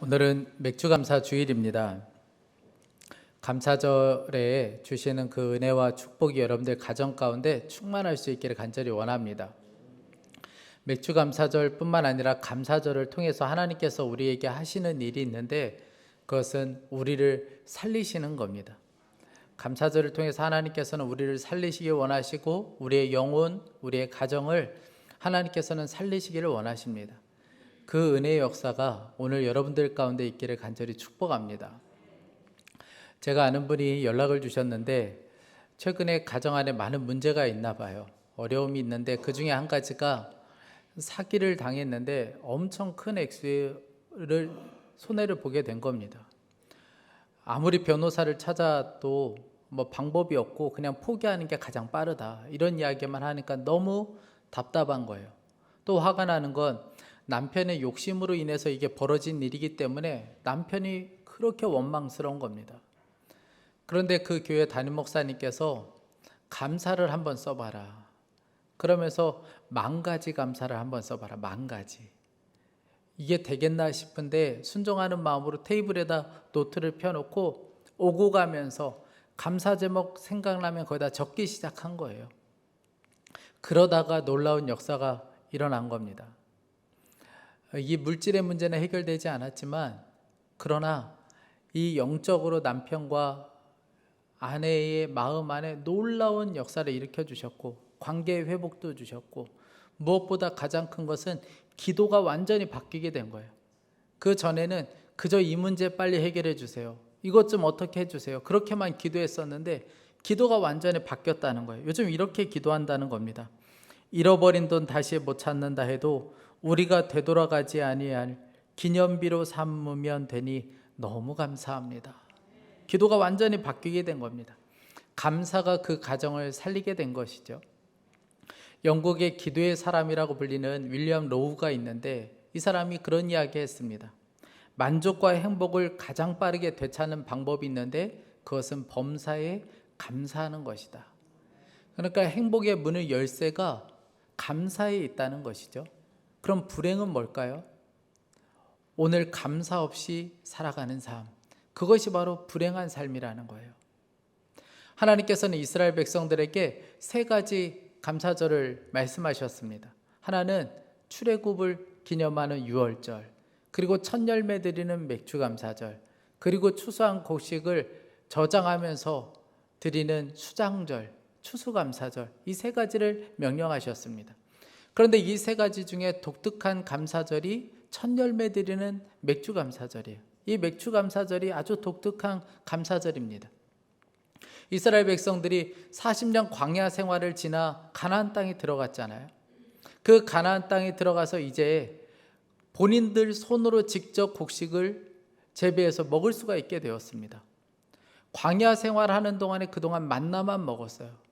오늘은 맥주감사 주일입니다. 감사절에 주시는 그 은혜와 축복이 여러분들 가정 가운데 충만할 수 있기를 간절히 원합니다. 맥주감사절 뿐만 아니라 감사절을 통해서 하나님께서 우리에게 하시는 일이 있는데 그것은 우리를 살리시는 겁니다. 감사절을 통해서 하나님께서는 우리를 살리시기 원하시고 우리의 영혼, 우리의 가정을 하나님께서는 살리시기를 원하십니다. 그 은혜의 역사가 오늘 여러분들 가운데 있기를 간절히 축복합니다. 제가 아는 분이 연락을 주셨는데 최근에 가정 안에 많은 문제가 있나 봐요. 어려움이 있는데 그 중에 한 가지가 사기를 당했는데 엄청 큰 액수를 손해를 보게 된 겁니다. 아무리 변호사를 찾아도 방법이 없고 그냥 포기하는 게 가장 빠르다, 이런 이야기만 하니까 너무 답답한 거예요. 또 화가 나는 건 남편의 욕심으로 인해서 이게 벌어진 일이기 때문에 남편이 그렇게 원망스러운 겁니다. 그런데 그 교회 담임 목사님께서 감사를 한번 써봐라, 그러면서 10,000가지 감사를 한번 써봐라. 10,000가지. 이게 되겠나 싶은데 순종하는 마음으로 테이블에다 노트를 펴놓고 오고 가면서 감사 제목 생각나면 거기다 적기 시작한 거예요. 그러다가 놀라운 역사가 일어난 겁니다. 이 물질의 문제는 해결되지 않았지만 그러나 이 영적으로 남편과 아내의 마음 안에 놀라운 역사를 일으켜 주셨고 관계의 회복도 주셨고 무엇보다 가장 큰 것은 기도가 완전히 바뀌게 된 거예요. 그 전에는 그저 이 문제 빨리 해결해 주세요, 이것 좀 어떻게 해주세요, 그렇게만 기도했었는데 기도가 완전히 바뀌었다는 거예요. 요즘 이렇게 기도한다는 겁니다. 잃어버린 돈 다시 못 찾는다 해도 우리가 되돌아가지 아니할 기념비로 삼으면 되니 너무 감사합니다. 기도가 완전히 바뀌게 된 겁니다. 감사가 그 가정을 살리게 된 것이죠. 영국의 기도의 사람이라고 불리는 윌리엄 로우가 있는데 이 사람이 그런 이야기 했습니다. 만족과 행복을 가장 빠르게 되찾는 방법이 있는데 그것은 범사에 감사하는 것이다. 그러니까 행복의 문의 열쇠가 감사에 있다는 것이죠. 그럼 불행은 뭘까요? 오늘 감사 없이 살아가는 삶, 그것이 바로 불행한 삶이라는 거예요. 하나님께서는 이스라엘 백성들에게 3가지 감사절을 말씀하셨습니다. 하나는 출애굽을 기념하는 유월절, 그리고 첫 열매 드리는 맥주감사절, 그리고 추수한 곡식을 저장하면서 드리는 수장절, 추수감사절, 이 3가지를 명령하셨습니다. 그런데 이 3가지 중에 독특한 감사절이 첫 열매 드리는 맥주감사절이에요. 이 맥주감사절이 아주 독특한 감사절입니다. 이스라엘 백성들이 40년 광야 생활을 지나 가나안 땅에 들어갔잖아요. 그 가나안 땅에 들어가서 이제 본인들 손으로 직접 곡식을 재배해서 먹을 수가 있게 되었습니다. 광야 생활하는 동안에 그동안 만나만 먹었어요.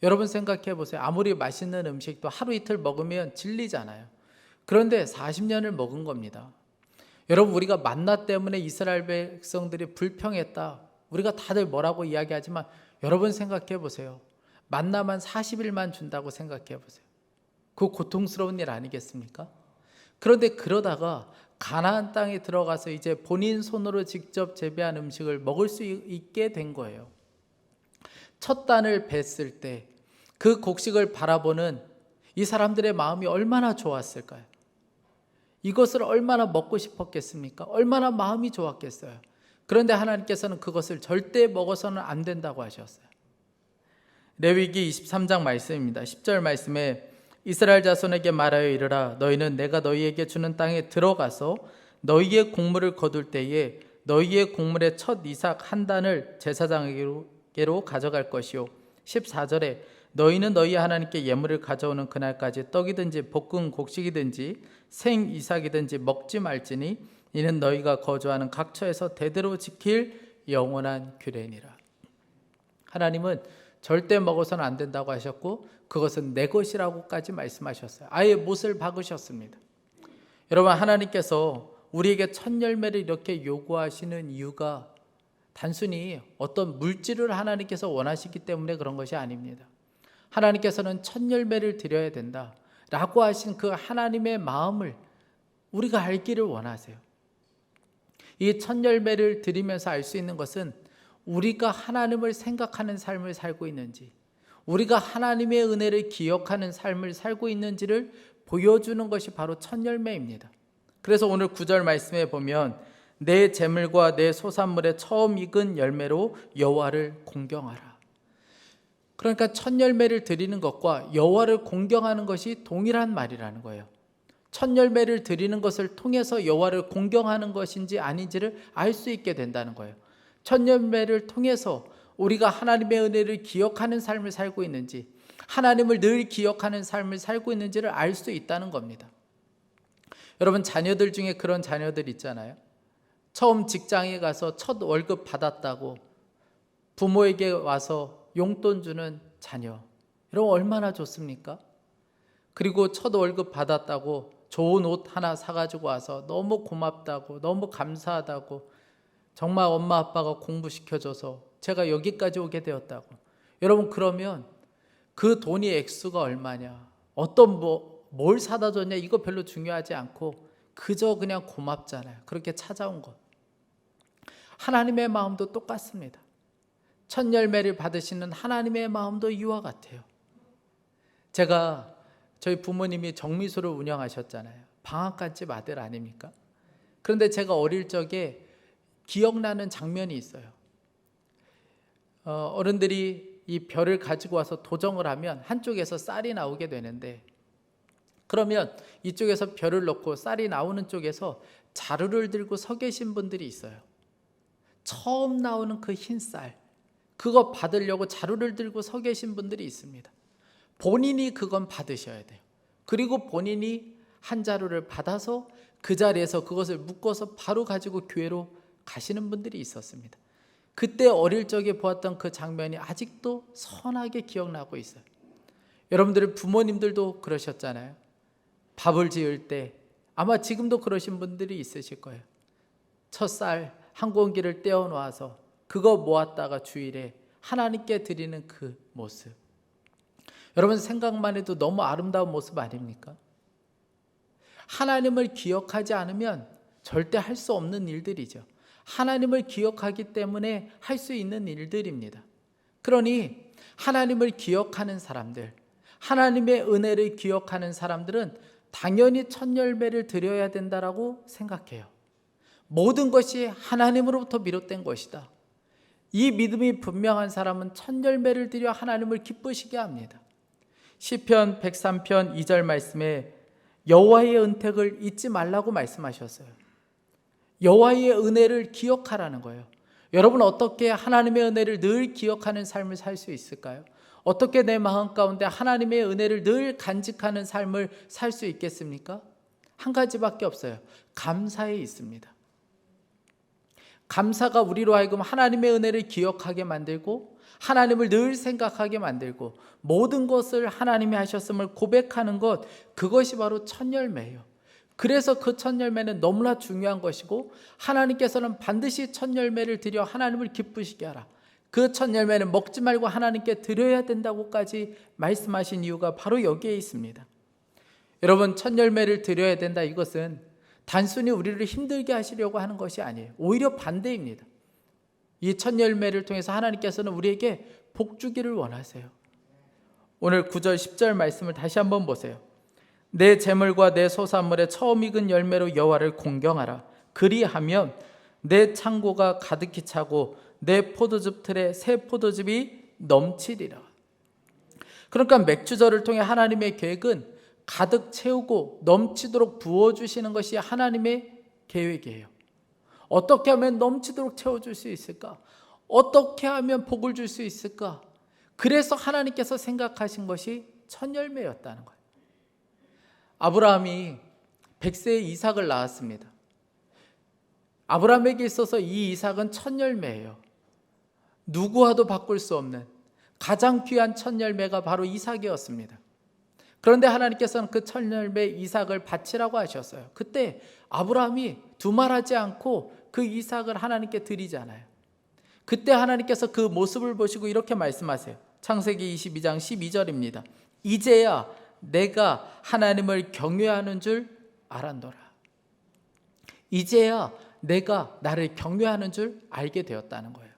여러분 생각해 보세요. 아무리 맛있는 음식도 하루 이틀 먹으면 질리잖아요. 그런데 40년을 먹은 겁니다. 여러분, 우리가 만나 때문에 이스라엘 백성들이 불평했다, 우리가 다들 뭐라고 이야기하지만 여러분 생각해 보세요. 만나만 40일만 준다고 생각해 보세요. 그 고통스러운 일 아니겠습니까? 그런데 그러다가 가나안 땅에 들어가서 이제 본인 손으로 직접 재배한 음식을 먹을 수 있게 된 거예요. 첫 단을 뱄을 때 그 곡식을 바라보는 이 사람들의 마음이 얼마나 좋았을까요? 이것을 얼마나 먹고 싶었겠습니까? 얼마나 마음이 좋았겠어요. 그런데 하나님께서는 그것을 절대 먹어서는 안 된다고 하셨어요. 레위기 23장 말씀입니다. 10절 말씀에 이스라엘 자손에게 말하여 이르라, 너희는 내가 너희에게 주는 땅에 들어가서 너희의 곡물을 거둘 때에 너희의 곡물의 첫 이삭 한 단을 제사장에게로 가져갈 것이요. 14절에 너희는 너희 하나님께 예물을 가져오는 그날까지 떡이든지 볶은 곡식이든지 생 이삭이든지 먹지 말지니 이는 너희가 거주하는 각처에서 대대로 지킬 영원한 규례니라. 하나님은 절대 먹어서는 안 된다고 하셨고 그것은 내 것이라고까지 말씀하셨어요. 아예 못을 박으셨습니다. 여러분, 하나님께서 우리에게 첫 열매를 이렇게 요구하시는 이유가 단순히 어떤 물질을 하나님께서 원하시기 때문에 그런 것이 아닙니다. 하나님께서는 첫 열매를 드려야 된다라고 하신 그 하나님의 마음을 우리가 알기를 원하세요. 이 첫 열매를 드리면서 알 수 있는 것은 우리가 하나님을 생각하는 삶을 살고 있는지, 우리가 하나님의 은혜를 기억하는 삶을 살고 있는지를 보여주는 것이 바로 첫 열매입니다. 그래서 오늘 9절 말씀에 보면 내 재물과 내 소산물의 처음 익은 열매로 여호와를 공경하라. 그러니까 첫 열매를 드리는 것과 여호와를 공경하는 것이 동일한 말이라는 거예요. 첫 열매를 드리는 것을 통해서 여호와를 공경하는 것인지 아닌지를 알 수 있게 된다는 거예요. 첫 열매를 통해서 우리가 하나님의 은혜를 기억하는 삶을 살고 있는지, 하나님을 늘 기억하는 삶을 살고 있는지를 알 수 있다는 겁니다. 여러분, 자녀들 중에 그런 자녀들 있잖아요. 처음 직장에 가서 첫 월급 받았다고 부모에게 와서 용돈 주는 자녀, 여러분 얼마나 좋습니까? 그리고 첫 월급 받았다고 좋은 옷 하나 사가지고 와서 너무 고맙다고, 너무 감사하다고, 정말 엄마 아빠가 공부시켜줘서 제가 여기까지 오게 되었다고. 여러분, 그러면 그 돈이 액수가 얼마냐, 어떤 뭘 사다 줬냐, 이거 별로 중요하지 않고 그저 그냥 고맙잖아요. 그렇게 찾아온 것. 하나님의 마음도 똑같습니다. 첫 열매를 받으시는 하나님의 마음도 이와 같아요. 제가 저희 부모님이 정미소를 운영하셨잖아요. 방앗간집 아들 아닙니까? 그런데 제가 어릴 적에 기억나는 장면이 있어요. 어른들이 이 벼를 가지고 와서 도정을 하면 한쪽에서 쌀이 나오게 되는데, 그러면 이쪽에서 벼를 넣고 쌀이 나오는 쪽에서 자루를 들고 서 계신 분들이 있어요. 처음 나오는 그 흰 쌀, 그거 받으려고 자루를 들고 서 계신 분들이 있습니다. 본인이 그건 받으셔야 돼요. 그리고 본인이 한 자루를 받아서 그 자리에서 그것을 묶어서 바로 가지고 교회로 가시는 분들이 있었습니다. 그때 어릴 적에 보았던 그 장면이 아직도 선하게 기억나고 있어요. 여러분들의 부모님들도 그러셨잖아요. 밥을 지을 때 아마 지금도 그러신 분들이 있으실 거예요. 첫 쌀 한 공기를 떼어 놓아서 그거 모았다가 주일에 하나님께 드리는 그 모습, 여러분 생각만 해도 너무 아름다운 모습 아닙니까? 하나님을 기억하지 않으면 절대 할 수 없는 일들이죠. 하나님을 기억하기 때문에 할 수 있는 일들입니다. 그러니 하나님을 기억하는 사람들, 하나님의 은혜를 기억하는 사람들은 당연히 첫 열매를 드려야 된다라고 생각해요. 모든 것이 하나님으로부터 비롯된 것이다. 이 믿음이 분명한 사람은 첫 열매를 드려 하나님을 기쁘시게 합니다. 시편 103편 2절 말씀에 여호와의 은택을 잊지 말라고 말씀하셨어요. 여호와의 은혜를 기억하라는 거예요. 여러분, 어떻게 하나님의 은혜를 늘 기억하는 삶을 살 수 있을까요? 어떻게 내 마음 가운데 하나님의 은혜를 늘 간직하는 삶을 살 수 있겠습니까? 한 가지밖에 없어요. 감사에 있습니다. 감사가 우리로 하여금 하나님의 은혜를 기억하게 만들고, 하나님을 늘 생각하게 만들고, 모든 것을 하나님이 하셨음을 고백하는 것, 그것이 바로 첫 열매예요. 그래서 그 첫 열매는 너무나 중요한 것이고, 하나님께서는 반드시 첫 열매를 드려 하나님을 기쁘시게 하라, 그 첫 열매는 먹지 말고 하나님께 드려야 된다고까지 말씀하신 이유가 바로 여기에 있습니다. 여러분, 첫 열매를 드려야 된다, 이것은 단순히 우리를 힘들게 하시려고 하는 것이 아니에요. 오히려 반대입니다. 이 첫 열매를 통해서 하나님께서는 우리에게 복 주기를 원하세요. 오늘 9절 10절 말씀을 다시 한번 보세요. 내 재물과 내 소산물의 처음 익은 열매로 여호와를 공경하라. 그리하면 내 창고가 가득히 차고 내 포도즙 틀에 새 포도즙이 넘치리라. 그러니까 맥주절을 통해 하나님의 계획은 가득 채우고 넘치도록 부어주시는 것이 하나님의 계획이에요. 어떻게 하면 넘치도록 채워줄 수 있을까? 어떻게 하면 복을 줄 수 있을까? 그래서 하나님께서 생각하신 것이 첫 열매였다는 거예요. 아브라함이 100세에 이삭을 낳았습니다. 아브라함에게 있어서 이 이삭은 첫 열매예요. 누구와도 바꿀 수 없는 가장 귀한 첫 열매가 바로 이삭이었습니다. 그런데 하나님께서는 그 첫 열매 이삭을 바치라고 하셨어요. 그때 아브라함이 두말하지 않고 그 이삭을 하나님께 드리잖아요. 그때 하나님께서 그 모습을 보시고 이렇게 말씀하세요. 창세기 22장 12절입니다. 이제야 내가 하나님을 경외하는 줄 알았노라. 이제야 내가 나를 격려하는 줄 알게 되었다는 거예요.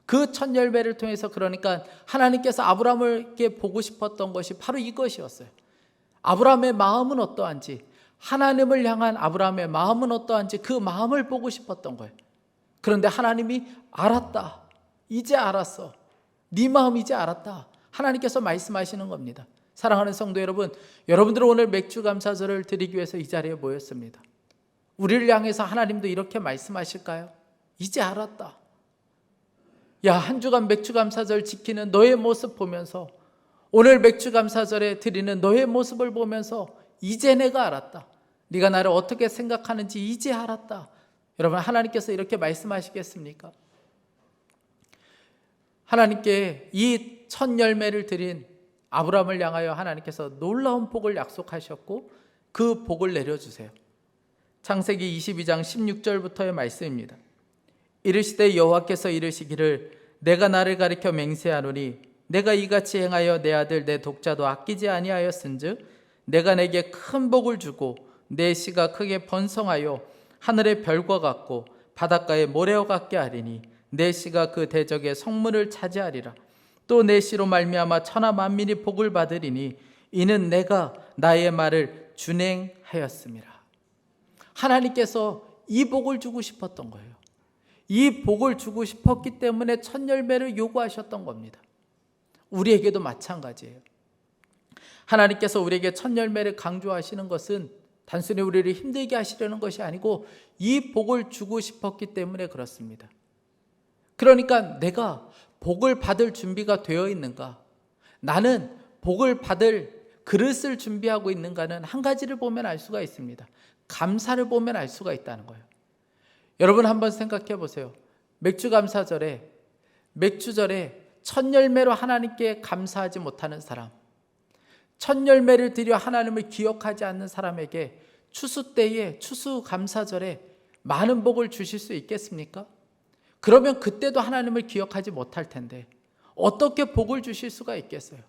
그 첫 열매를 통해서 그러니까 하나님께서 아브라함에게 보고 싶었던 것이 바로 이것이었어요. 아브라함의 마음은 어떠한지, 하나님을 향한 아브라함의 마음은 어떠한지 그 마음을 보고 싶었던 거예요. 그런데 하나님이 알았다. 이제 알았어. 네 마음 이제 알았다. 하나님께서 말씀하시는 겁니다. 사랑하는 성도 여러분, 여러분들은 오늘 맥주 감사절을 드리기 위해서 이 자리에 모였습니다. 우리를 향해서 하나님도 이렇게 말씀하실까요? 이제 알았다. 야, 한 주간 맥주 감사절 지키는 너의 모습 보면서, 오늘 맥주 감사절에 드리는 너의 모습을 보면서 이제 내가 알았다. 네가 나를 어떻게 생각하는지 이제 알았다. 여러분, 하나님께서 이렇게 말씀하시겠습니까? 하나님께 이 첫 열매를 드린 아브라함을 향하여 하나님께서 놀라운 복을 약속하셨고 그 복을 내려주세요. 창세기 22장 16절부터의 말씀입니다. 이르시되 여호와께서 이르시기를 내가 나를 가리켜 맹세하노니 내가 이같이 행하여 내 아들 내 독자도 아끼지 아니하였은즉 내가 내게 큰 복을 주고 내 씨가 크게 번성하여 하늘의 별과 같고 바닷가의 모래와 같게 하리니 내 씨가 그 대적의 성문을 차지하리라. 또 내 씨로 말미암아 천하 만민이 복을 받으리니 이는 내가 나의 말을 준행하였음이라. 하나님께서 이 복을 주고 싶었던 거예요. 이 복을 주고 싶었기 때문에 첫 열매를 요구하셨던 겁니다. 우리에게도 마찬가지예요. 하나님께서 우리에게 첫 열매를 강조하시는 것은 단순히 우리를 힘들게 하시려는 것이 아니고 이 복을 주고 싶었기 때문에 그렇습니다. 그러니까 내가 복을 받을 준비가 되어 있는가? 나는 복을 받을 그릇을 준비하고 있는가는 한 가지를 보면 알 수가 있습니다. 감사를 보면 알 수가 있다는 거예요. 여러분 한번 생각해 보세요. 맥주절에 첫 열매로 하나님께 감사하지 못하는 사람, 첫 열매를 드려 하나님을 기억하지 않는 사람에게 추수 때에 추수감사절에 많은 복을 주실 수 있겠습니까? 그러면 그때도 하나님을 기억하지 못할 텐데 어떻게 복을 주실 수가 있겠어요?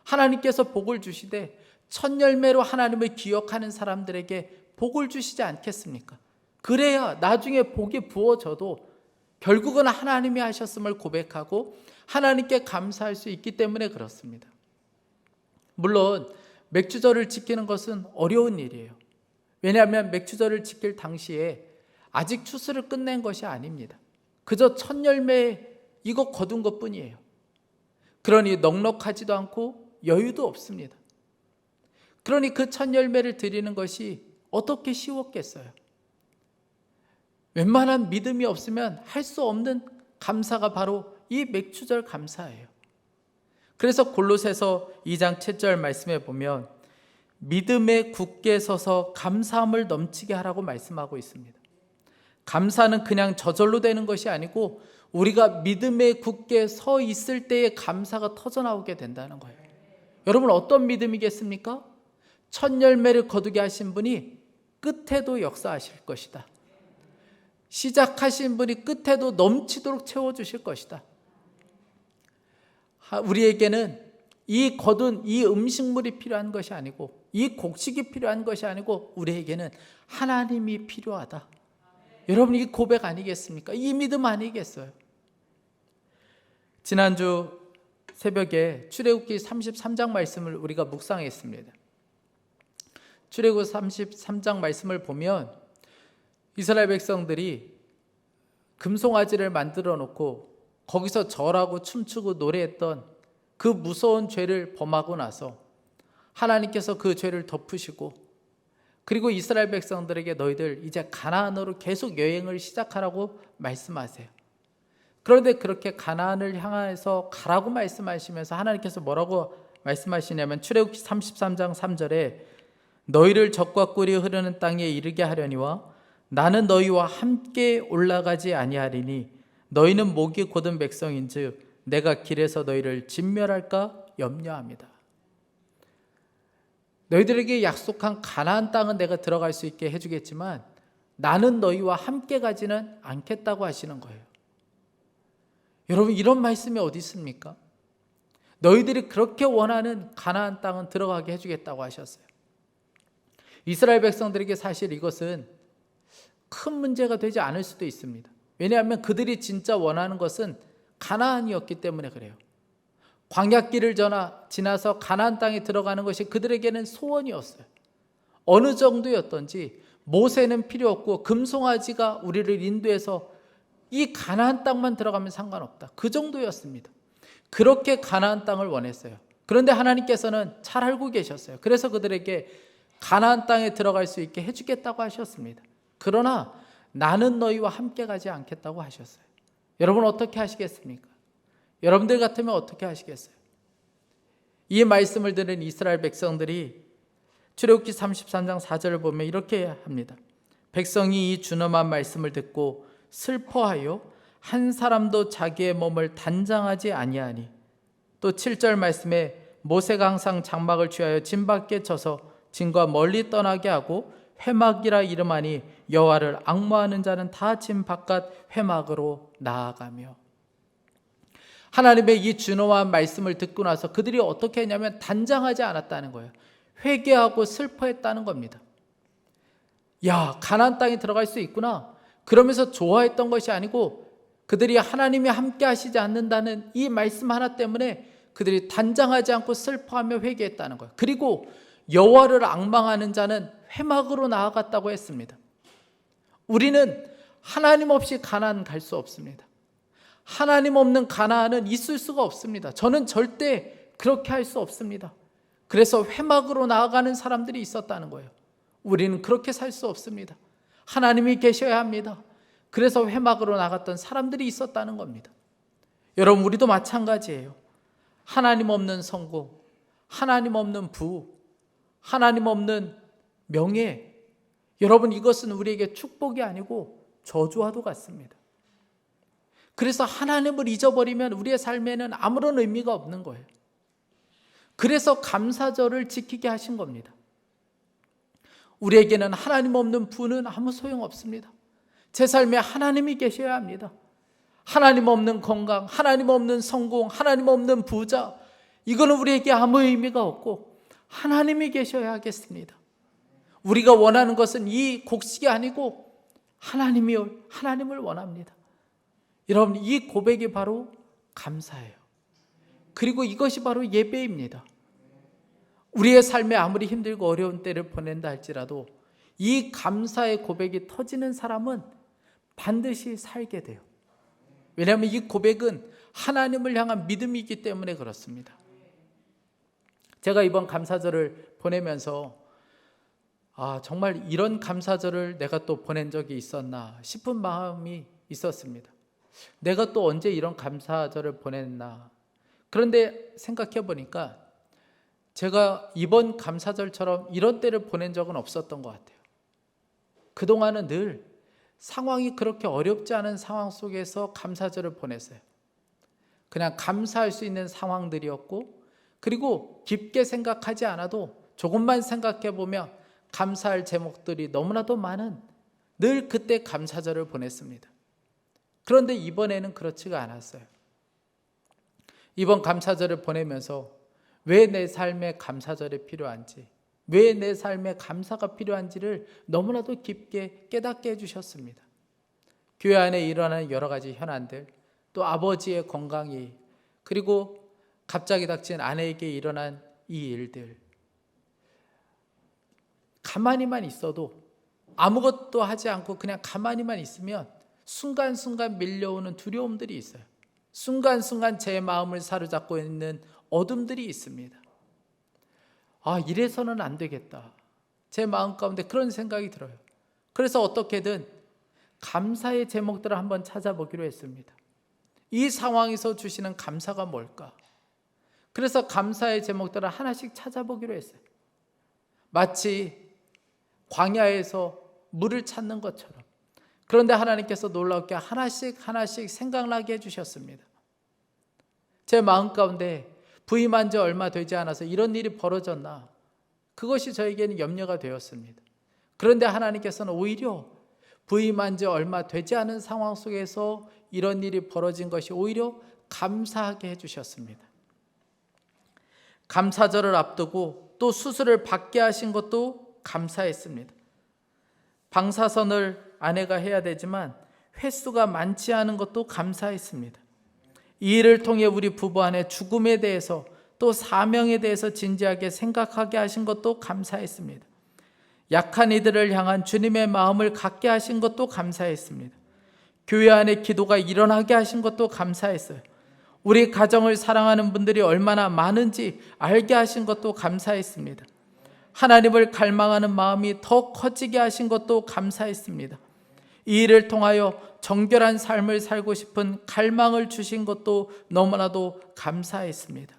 하나님께서 복을 주시되 첫 열매로 하나님을 기억하는 사람들에게 복을 주시지 않겠습니까? 그래야 나중에 복이 부어져도 결국은 하나님이 하셨음을 고백하고 하나님께 감사할 수 있기 때문에 그렇습니다. 물론 맥주절을 지키는 것은 어려운 일이에요. 왜냐하면 맥주절을 지킬 당시에 아직 추수를 끝낸 것이 아닙니다. 그저 첫 열매 이거 거둔 것뿐이에요. 그러니 넉넉하지도 않고 여유도 없습니다. 그러니 그 첫 열매를 드리는 것이 어떻게 쉬웠겠어요? 웬만한 믿음이 없으면 할 수 없는 감사가 바로 이 맥주절 감사예요. 그래서 골로새서 2장 7절 말씀에 보면 믿음에 굳게 서서 감사함을 넘치게 하라고 말씀하고 있습니다. 감사는 그냥 저절로 되는 것이 아니고 우리가 믿음에 굳게 서 있을 때에 감사가 터져나오게 된다는 거예요. 여러분 어떤 믿음이겠습니까? 첫 열매를 거두게 하신 분이 끝에도 역사하실 것이다. 시작하신 분이 끝에도 넘치도록 채워주실 것이다. 우리에게는 이 거둔 이 음식물이 필요한 것이 아니고 이 곡식이 필요한 것이 아니고 우리에게는 하나님이 필요하다. 여러분 이 고백 아니겠습니까? 이 믿음 아니겠어요? 지난주 새벽에 출애굽기 33장 말씀을 우리가 묵상했습니다. 출애굽 33장 말씀을 보면 이스라엘 백성들이 금송아지를 만들어 놓고 거기서 절하고 춤추고 노래했던 그 무서운 죄를 범하고 나서 하나님께서 그 죄를 덮으시고 그리고 이스라엘 백성들에게 너희들 이제 가나안으로 계속 여행을 시작하라고 말씀하세요. 그런데 그렇게 가나안을 향해서 가라고 말씀하시면서 하나님께서 뭐라고 말씀하시냐면 출애굽기 33장 3절에 너희를 적과 꿀이 흐르는 땅에 이르게 하려니와 나는 너희와 함께 올라가지 아니하리니 너희는 목이 곧은 백성인즉 내가 길에서 너희를 진멸할까 염려합니다. 너희들에게 약속한 가나안 땅은 내가 들어갈 수 있게 해주겠지만 나는 너희와 함께 가지는 않겠다고 하시는 거예요. 여러분 이런 말씀이 어디 있습니까? 너희들이 그렇게 원하는 가나안 땅은 들어가게 해주겠다고 하셨어요. 이스라엘 백성들에게 사실 이것은 큰 문제가 되지 않을 수도 있습니다. 왜냐하면 그들이 진짜 원하는 것은 가나안이었기 때문에 그래요. 광야길을 지나서 가나안 땅에 들어가는 것이 그들에게는 소원이었어요. 어느 정도였던지 모세는 필요 없고 금송아지가 우리를 인도해서 이 가나안 땅만 들어가면 상관없다. 그 정도였습니다. 그렇게 가나안 땅을 원했어요. 그런데 하나님께서는 잘 알고 계셨어요. 그래서 그들에게 가나안 땅에 들어갈 수 있게 해주겠다고 하셨습니다. 그러나 나는 너희와 함께 가지 않겠다고 하셨어요. 여러분 어떻게 하시겠습니까? 여러분들 같으면 어떻게 하시겠어요? 이 말씀을 들은 이스라엘 백성들이 출애굽기 33장 4절을 보면 이렇게 합니다. 백성이 이 준엄한 말씀을 듣고 슬퍼하여 한 사람도 자기의 몸을 단장하지 아니하니, 또 7절 말씀에 모세가 항상 장막을 취하여 진 밖에 쳐서 진과 멀리 떠나게 하고 회막이라 이름하니 여호와를 앙모하는 자는 다 진 바깥 회막으로 나아가며. 하나님의 이 준엄한 말씀을 듣고 나서 그들이 어떻게 했냐면 단장하지 않았다는 거예요. 회개하고 슬퍼했다는 겁니다. 야, 가나안 땅에 들어갈 수 있구나. 그러면서 좋아했던 것이 아니고 그들이 하나님이 함께 하시지 않는다는 이 말씀 하나 때문에 그들이 단장하지 않고 슬퍼하며 회개했다는 거예요. 그리고 여호와를 앙망하는 자는 회막으로 나아갔다고 했습니다. 우리는 하나님 없이 가나안 갈 수 없습니다. 하나님 없는 가나안은 있을 수가 없습니다. 저는 절대 그렇게 할 수 없습니다. 그래서 회막으로 나아가는 사람들이 있었다는 거예요. 우리는 그렇게 살 수 없습니다. 하나님이 계셔야 합니다. 그래서 회막으로 나갔던 사람들이 있었다는 겁니다. 여러분, 우리도 마찬가지예요. 하나님 없는 성공, 하나님 없는 부흥, 하나님 없는 명예, 여러분 이것은 우리에게 축복이 아니고 저주와도 같습니다. 그래서 하나님을 잊어버리면 우리의 삶에는 아무런 의미가 없는 거예요. 그래서 감사절을 지키게 하신 겁니다. 우리에게는 하나님 없는 부는 아무 소용없습니다. 제 삶에 하나님이 계셔야 합니다. 하나님 없는 건강, 하나님 없는 성공, 하나님 없는 부자, 이거는 우리에게 아무 의미가 없고 하나님이 계셔야 하겠습니다. 우리가 원하는 것은 이 곡식이 아니고 하나님을 원합니다. 여러분, 이 고백이 바로 감사예요. 그리고 이것이 바로 예배입니다. 우리의 삶에 아무리 힘들고 어려운 때를 보낸다 할지라도 이 감사의 고백이 터지는 사람은 반드시 살게 돼요. 왜냐하면 이 고백은 하나님을 향한 믿음이기 때문에 그렇습니다. 제가 이번 감사절을 보내면서 정말 이런 감사절을 내가 또 보낸 적이 있었나 싶은 마음이 있었습니다. 내가 또 언제 이런 감사절을 보냈나. 그런데 생각해 보니까 제가 이번 감사절처럼 이런 때를 보낸 적은 없었던 것 같아요. 그동안은 늘 상황이 그렇게 어렵지 않은 상황 속에서 감사절을 보냈어요. 그냥 감사할 수 있는 상황들이었고, 그리고 깊게 생각하지 않아도 조금만 생각해 보면 감사할 제목들이 너무나도 많은 늘 그때 감사절을 보냈습니다. 그런데 이번에는 그렇지가 않았어요. 이번 감사절을 보내면서 왜 내 삶에 감사절이 필요한지, 왜 내 삶에 감사가 필요한지를 너무나도 깊게 깨닫게 해주셨습니다. 교회 안에 일어나는 여러 가지 현안들, 또 아버지의 건강이, 그리고 갑자기 닥친 아내에게 일어난 이 일들, 가만히만 있어도, 아무것도 하지 않고 그냥 가만히만 있으면 순간순간 밀려오는 두려움들이 있어요. 순간순간 제 마음을 사로잡고 있는 어둠들이 있습니다. 이래서는 안 되겠다. 제 마음 가운데 그런 생각이 들어요. 그래서 어떻게든 감사의 제목들을 한번 찾아보기로 했습니다. 이 상황에서 주시는 감사가 뭘까? 그래서 감사의 제목들을 하나씩 찾아보기로 했어요. 마치 광야에서 물을 찾는 것처럼. 그런데 하나님께서 놀랍게 하나씩 생각나게 해주셨습니다. 제 마음 가운데 부임한 지 얼마 되지 않아서 이런 일이 벌어졌나? 그것이 저에게는 염려가 되었습니다. 그런데 하나님께서는 오히려 부임한 지 얼마 되지 않은 상황 속에서 이런 일이 벌어진 것이 오히려 감사하게 해주셨습니다. 감사절을 앞두고 또 수술을 받게 하신 것도 감사했습니다. 방사선을 아내가 해야 되지만 횟수가 많지 않은 것도 감사했습니다. 이 일을 통해 우리 부부 안에 죽음에 대해서 또 사명에 대해서 진지하게 생각하게 하신 것도 감사했습니다. 약한 이들을 향한 주님의 마음을 갖게 하신 것도 감사했습니다. 교회 안에 기도가 일어나게 하신 것도 감사했어요. 우리 가정을 사랑하는 분들이 얼마나 많은지 알게 하신 것도 감사했습니다. 하나님을 갈망하는 마음이 더 커지게 하신 것도 감사했습니다. 이 일을 통하여 정결한 삶을 살고 싶은 갈망을 주신 것도 너무나도 감사했습니다.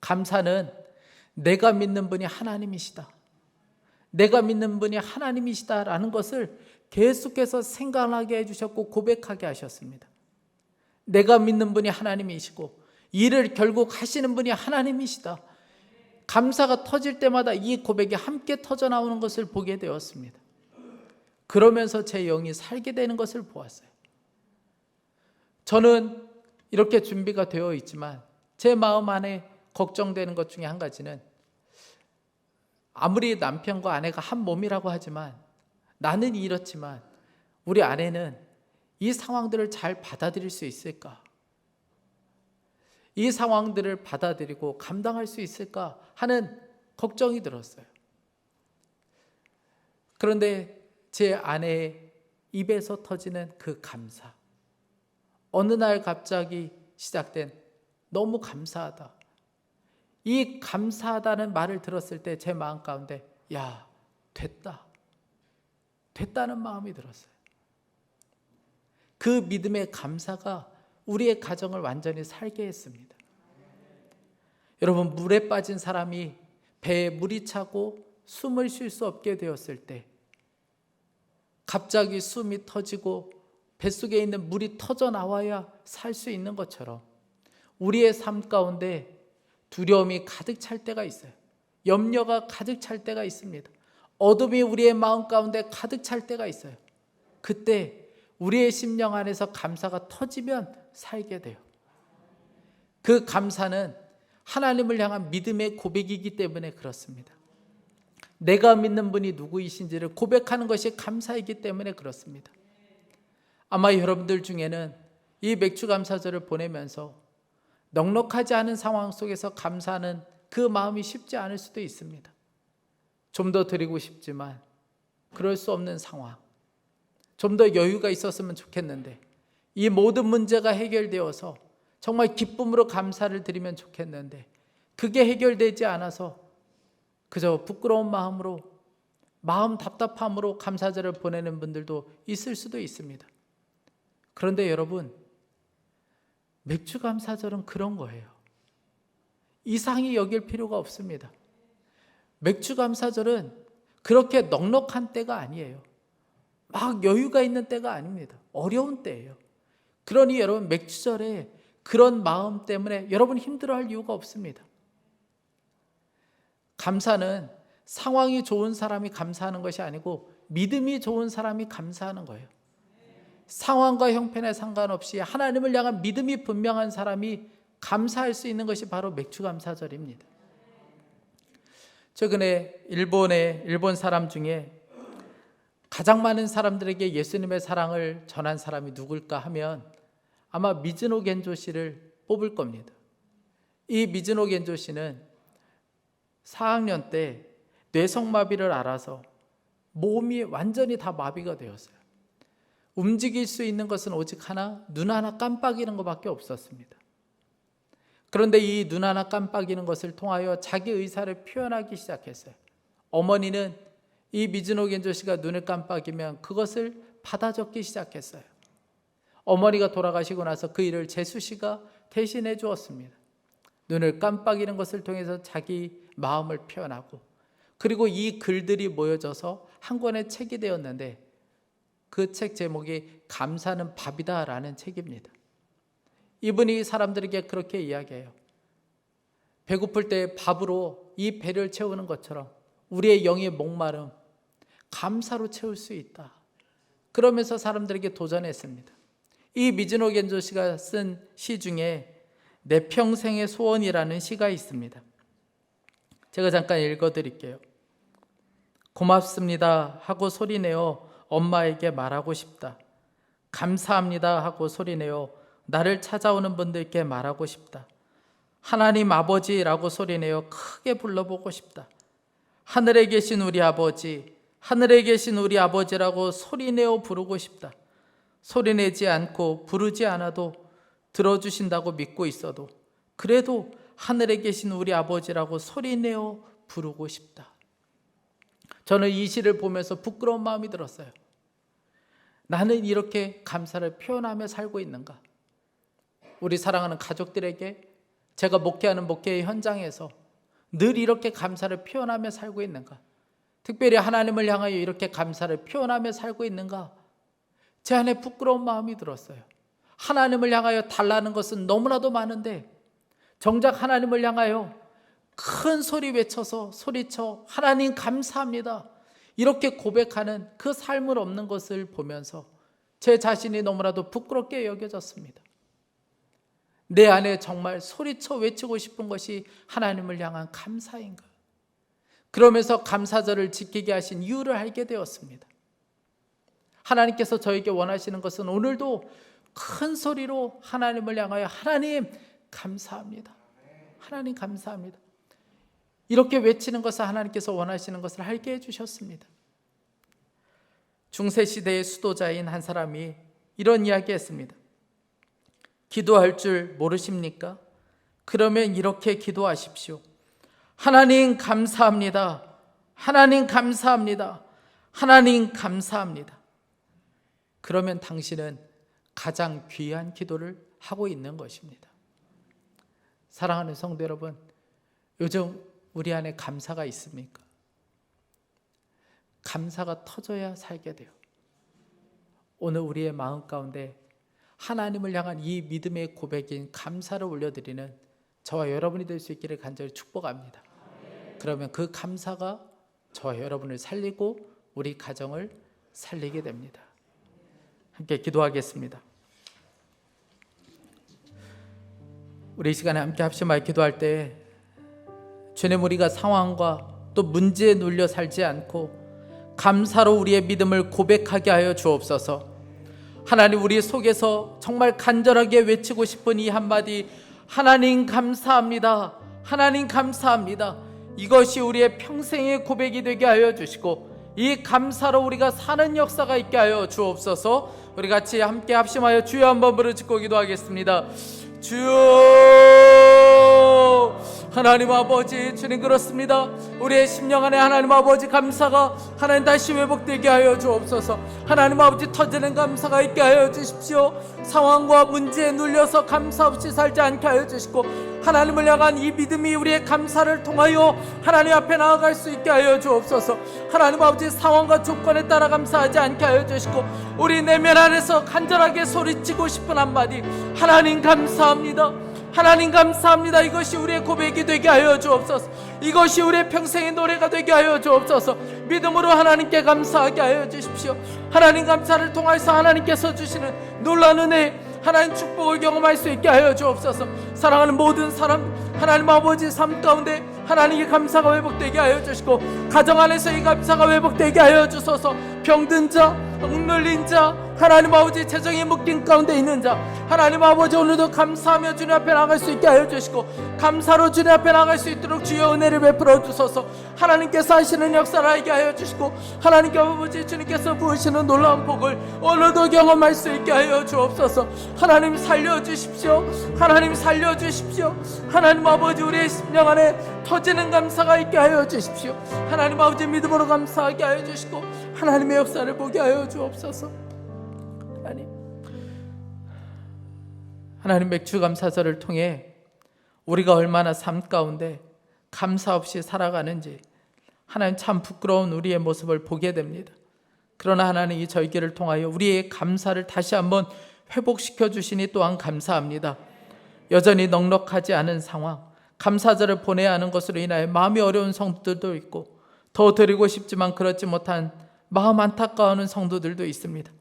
감사는 내가 믿는 분이 하나님이시다, 내가 믿는 분이 하나님이시다라는 것을 계속해서 생각하게 해주셨고 고백하게 하셨습니다. 내가 믿는 분이 하나님이시고 일을 결국 하시는 분이 하나님이시다. 감사가 터질 때마다 이 고백이 함께 터져 나오는 것을 보게 되었습니다. 그러면서 제 영이 살게 되는 것을 보았어요. 저는 이렇게 준비가 되어 있지만 제 마음 안에 걱정되는 것 중에 한 가지는, 아무리 남편과 아내가 한 몸이라고 하지만 나는 이렇지만 우리 아내는 이 상황들을 잘 받아들일 수 있을까? 이 상황들을 받아들이고 감당할 수 있을까 하는 걱정이 들었어요. 그런데 제 아내의 입에서 터지는 그 감사, 어느 날 갑자기 시작된 너무 감사하다, 이 감사하다는 말을 들었을 때 제 마음 가운데 야, 됐다는 마음이 들었어요. 그 믿음의 감사가 우리의 가정을 완전히 살게 했습니다. 여러분, 물에 빠진 사람이 배에 물이 차고 숨을 쉴 수 없게 되었을 때 갑자기 숨이 터지고 뱃속에 있는 물이 터져 나와야 살 수 있는 것처럼 우리의 삶 가운데 두려움이 가득 찰 때가 있어요. 염려가 가득 찰 때가 있습니다. 어둠이 우리의 마음 가운데 가득 찰 때가 있어요. 그때 우리의 심령 안에서 감사가 터지면 살게 돼요. 그 감사는 하나님을 향한 믿음의 고백이기 때문에 그렇습니다. 내가 믿는 분이 누구이신지를 고백하는 것이 감사이기 때문에 그렇습니다. 아마 여러분들 중에는 이 맥주감사절을 보내면서 넉넉하지 않은 상황 속에서 감사하는 그 마음이 쉽지 않을 수도 있습니다. 좀 더 드리고 싶지만 그럴 수 없는 상황, 좀 더 여유가 있었으면 좋겠는데, 이 모든 문제가 해결되어서 정말 기쁨으로 감사를 드리면 좋겠는데 그게 해결되지 않아서 그저 부끄러운 마음으로, 마음 답답함으로 감사절을 보내는 분들도 있을 수도 있습니다. 그런데 여러분, 맥주감사절은 그런 거예요. 이상히 여길 필요가 없습니다. 맥주감사절은 그렇게 넉넉한 때가 아니에요. 막 여유가 있는 때가 아닙니다. 어려운 때예요. 그러니 여러분, 맥주절에 그런 마음 때문에 여러분 힘들어할 이유가 없습니다. 감사는 상황이 좋은 사람이 감사하는 것이 아니고 믿음이 좋은 사람이 감사하는 거예요. 상황과 형편에 상관없이 하나님을 향한 믿음이 분명한 사람이 감사할 수 있는 것이 바로 맥주감사절입니다. 최근에 일본 사람 중에 가장 많은 사람들에게 예수님의 사랑을 전한 사람이 누굴까 하면 아마 미즈노 겐조 씨를 뽑을 겁니다. 이 미즈노 겐조 씨는 4학년 때 뇌성마비를 앓아서 몸이 완전히 다 마비가 되었어요. 움직일 수 있는 것은 오직 하나, 눈 하나 깜빡이는 것밖에 없었습니다. 그런데 이 눈 하나 깜빡이는 것을 통하여 자기 의사를 표현하기 시작했어요. 어머니는 이 미즈노 겐조 씨가 눈을 깜빡이면 그것을 받아 적기 시작했어요. 어머니가 돌아가시고 나서 그 일을 제수 씨가 대신해 주었습니다. 눈을 깜빡이는 것을 통해서 자기 마음을 표현하고, 그리고 이 글들이 모여져서 한 권의 책이 되었는데 그 책 제목이 감사는 밥이다 라는 책입니다. 이분이 사람들에게 그렇게 이야기해요. 배고플 때 밥으로 이 배를 채우는 것처럼 우리의 영의 목마름 감사로 채울 수 있다. 그러면서 사람들에게 도전했습니다. 이 미즈노 겐조 씨가 쓴 시 중에 내 평생의 소원이라는 시가 있습니다. 제가 잠깐 읽어드릴게요. 고맙습니다 하고 소리내어 엄마에게 말하고 싶다. 감사합니다 하고 소리내어 나를 찾아오는 분들께 말하고 싶다. 하나님 아버지라고 소리내어 크게 불러보고 싶다. 하늘에 계신 우리 아버지, 하늘에 계신 우리 아버지라고 소리내어 부르고 싶다. 소리내지 않고 부르지 않아도 들어주신다고 믿고 있어도 그래도 하늘에 계신 우리 아버지라고 소리내어 부르고 싶다. 저는 이 시를 보면서 부끄러운 마음이 들었어요. 나는 이렇게 감사를 표현하며 살고 있는가? 우리 사랑하는 가족들에게 제가 목회하는 목회의 현장에서 늘 이렇게 감사를 표현하며 살고 있는가? 특별히 하나님을 향하여 이렇게 감사를 표현하며 살고 있는가? 제 안에 부끄러운 마음이 들었어요. 하나님을 향하여 달라는 것은 너무나도 많은데 정작 하나님을 향하여 큰 소리 외쳐서 소리쳐 하나님 감사합니다 이렇게 고백하는 그 삶을 없는 것을 보면서 제 자신이 너무나도 부끄럽게 여겨졌습니다. 내 안에 정말 소리쳐 외치고 싶은 것이 하나님을 향한 감사인가? 그러면서 감사절을 지키게 하신 이유를 알게 되었습니다. 하나님께서 저에게 원하시는 것은 오늘도 큰 소리로 하나님을 향하여 하나님 감사합니다. 하나님 감사합니다. 이렇게 외치는 것을 하나님께서 원하시는 것을 알게 해주셨습니다. 중세시대의 수도자인 한 사람이 이런 이야기 했습니다. 기도할 줄 모르십니까? 그러면 이렇게 기도하십시오. 하나님 감사합니다. 하나님 감사합니다. 하나님 감사합니다. 그러면 당신은 가장 귀한 기도를 하고 있는 것입니다. 사랑하는 성도 여러분, 요즘 우리 안에 감사가 있습니까? 감사가 터져야 살게 돼요. 오늘 우리의 마음 가운데 하나님을 향한 이 믿음의 고백인 감사를 올려드리는 저와 여러분이 될 수 있기를 간절히 축복합니다. 그러면 그 감사가 저와 여러분을 살리고 우리 가정을 살리게 됩니다. 함께 기도하겠습니다. 우리 이 시간에 함께 합심하여 기도할 때 주님, 우리가 상황과 또 문제에 눌려 살지 않고 감사로 우리의 믿음을 고백하게 하여 주옵소서. 하나님, 우리 속에서 정말 간절하게 외치고 싶은 이 한마디 하나님 감사합니다. 하나님 감사합니다. 이것이 우리의 평생의 고백이 되게 하여 주시고 이 감사로 우리가 사는 역사가 있게 하여 주옵소서. 우리 같이 함께 합심하여 주여 한번 부르짖고 기도하겠습니다. 주여, 하나님 아버지, 주님 그렇습니다. 우리의 심령 안에 하나님 아버지 감사가 하나님 다시 회복되게 하여 주옵소서. 하나님 아버지 터지는 감사가 있게 하여 주십시오. 상황과 문제에 눌려서 감사 없이 살지 않게 하여 주시고 하나님을 향한 이 믿음이 우리의 감사를 통하여 하나님 앞에 나아갈 수 있게 하여 주옵소서. 하나님 아버지 상황과 조건에 따라 감사하지 않게 하여 주시고 우리 내면 안에서 간절하게 소리치고 싶은 한마디 하나님 감사합니다. 하나님 감사합니다. 이것이 우리의 고백이 되게 하여 주옵소서. 이것이 우리의 평생의 노래가 되게 하여 주옵소서. 믿음으로 하나님께 감사하게 하여 주십시오. 하나님 감사를 통해서 하나님께서 주시는 놀라운 은혜, 하나님 축복을 경험할 수 있게 하여 주옵소서. 사랑하는 모든 사람, 하나님 아버지 삶 가운데 하나님의 감사가 회복되게 하여 주시고 가정 안에서 이 감사가 회복되게 하여 주소서. 병든 자, 억눌린 자, 하나님 아버지 재정이 묶인 가운데 있는 자, 하나님 아버지 오늘도 감사하며 주님 앞에 나갈 수 있게 하여 주시고 감사로 주님 앞에 나갈 수 있도록 주여 은혜를 베풀어 주소서. 하나님께서 하시는 역사를 알게 하여 주시고 하나님께 아버지 주님께서 부으시는 놀라운 복을 오늘도 경험할 수 있게 하여 주옵소서. 하나님 살려주십시오. 하나님 살려주십시오. 하나님 아버지 우리의 심령 안에 터지는 감사가 있게 하여 주십시오. 하나님 아버지 믿음으로 감사하게 하여 주시고 하나님의 역사를 보게 하여 주옵소서. 하나님 맥주 감사절을 통해 우리가 얼마나 삶 가운데 감사 없이 살아가는지 하나님 참 부끄러운 우리의 모습을 보게 됩니다. 그러나 하나님 이 절기를 통하여 우리의 감사를 다시 한번 회복시켜 주시니 또한 감사합니다. 여전히 넉넉하지 않은 상황, 감사절을 보내야 하는 것으로 인하여 마음이 어려운 성도들도 있고 더 드리고 싶지만 그렇지 못한 마음 안타까워하는 성도들도 있습니다.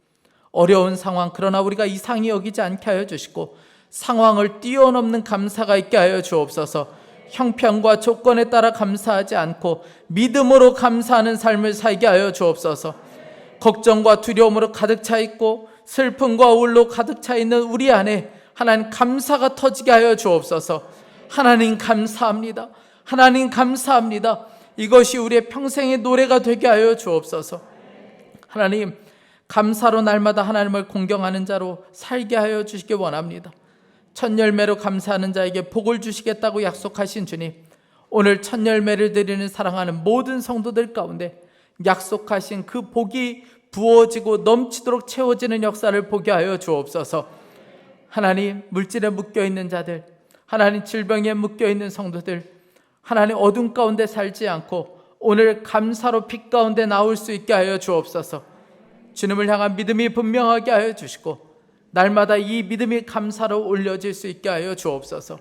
어려운 상황, 그러나 우리가 이상히 여기지 않게 하여 주시고 상황을 뛰어넘는 감사가 있게 하여 주옵소서. 형편과 조건에 따라 감사하지 않고 믿음으로 감사하는 삶을 살게 하여 주옵소서. 걱정과 두려움으로 가득 차 있고 슬픔과 우울로 가득 차 있는 우리 안에 하나님 감사가 터지게 하여 주옵소서. 하나님 감사합니다. 하나님 감사합니다. 이것이 우리의 평생의 노래가 되게 하여 주옵소서. 하나님, 감사로 날마다 하나님을 공경하는 자로 살게 하여 주시기 원합니다. 첫 열매로 감사하는 자에게 복을 주시겠다고 약속하신 주님, 오늘 첫 열매를 드리는 사랑하는 모든 성도들 가운데 약속하신 그 복이 부어지고 넘치도록 채워지는 역사를 보게 하여 주옵소서. 하나님, 물질에 묶여있는 자들, 하나님 질병에 묶여있는 성도들, 하나님 어둠 가운데 살지 않고 오늘 감사로 빛 가운데 나올 수 있게 하여 주옵소서. 주님을 향한 믿음이 분명하게 하여 주시고 날마다 이 믿음이 감사로 올려질 수 있게 하여 주옵소서.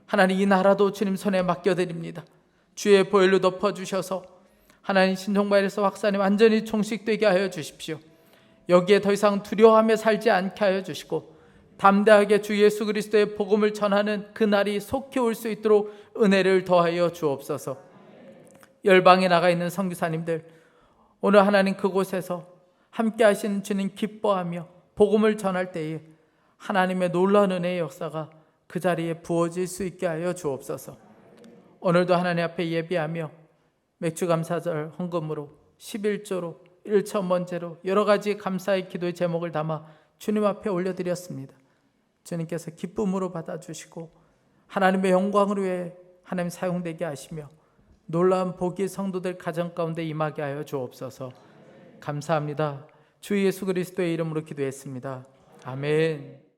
하나님, 이 나라도 주님 손에 맡겨드립니다. 주의 보혈로 덮어주셔서 하나님 신종바이러스 확산이 완전히 종식되게 하여 주십시오. 여기에 더 이상 두려워하며 살지 않게 하여 주시고 담대하게 주 예수 그리스도의 복음을 전하는 그날이 속히 올 수 있도록 은혜를 더하여 주옵소서. 열방에 나가 있는 선교사님들, 오늘 하나님 그곳에서 함께 하시는 주님 기뻐하며 복음을 전할 때에 하나님의 놀라운 은혜의 역사가 그 자리에 부어질 수 있게 하여 주옵소서. 오늘도 하나님 앞에 예비하며 맥주감사절 헌금으로 11조로 1천번제로 여러 가지 감사의 기도의 제목을 담아 주님 앞에 올려드렸습니다. 주님께서 기쁨으로 받아주시고 하나님의 영광을 위해 하나님 사용되게 하시며 놀라운 복이 성도들 가정 가운데 임하게 하여 주옵소서. 감사합니다. 주 예수 그리스도의 이름으로 기도했습니다. 아멘.